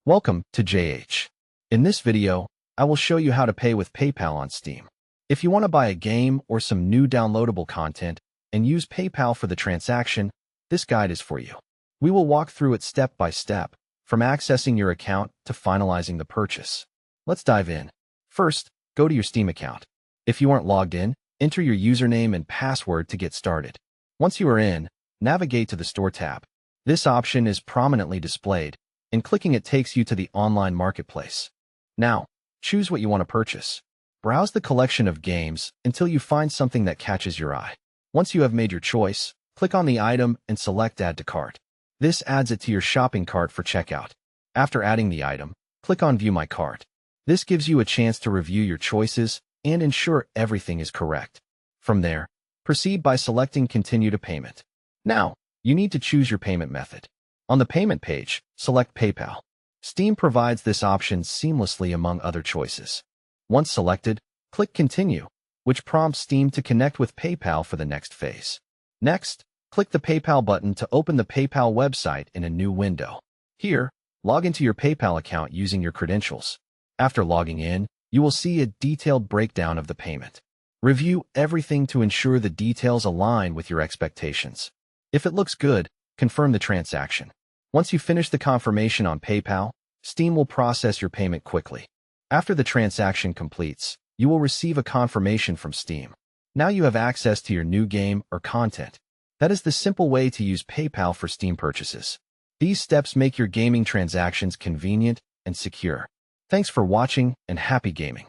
Welcome to JH. In this video, I will show you how to pay with PayPal on Steam. If you want to buy a game or some new downloadable content and use PayPal for the transaction, this guide is for you. We will walk through it step by step, from accessing your account to finalizing the purchase. Let's dive in. First, go to your Steam account. If you aren't logged in, enter your username and password to get started. Once you are in, navigate to the Store tab. This option is prominently displayed, and clicking it takes you to the online marketplace. Now, choose what you want to purchase. Browse the collection of games until you find something that catches your eye. Once you have made your choice, click on the item and select Add to Cart. This adds it to your shopping cart for checkout. After adding the item, click on View My Cart. This gives you a chance to review your choices and ensure everything is correct. From there, proceed by selecting Continue to Payment. Now, you need to choose your payment method. On the payment page, select PayPal. Steam provides this option seamlessly among other choices. Once selected, click Continue, which prompts Steam to connect with PayPal for the next phase. Next, click the PayPal button to open the PayPal website in a new window. Here, log into your PayPal account using your credentials. After logging in, you will see a detailed breakdown of the payment. Review everything to ensure the details align with your expectations. If it looks good, confirm the transaction. Once you finish the confirmation on PayPal, Steam will process your payment quickly. After the transaction completes, you will receive a confirmation from Steam. Now you have access to your new game or content. That is the simple way to use PayPal for Steam purchases. These steps make your gaming transactions convenient and secure. Thanks for watching and happy gaming.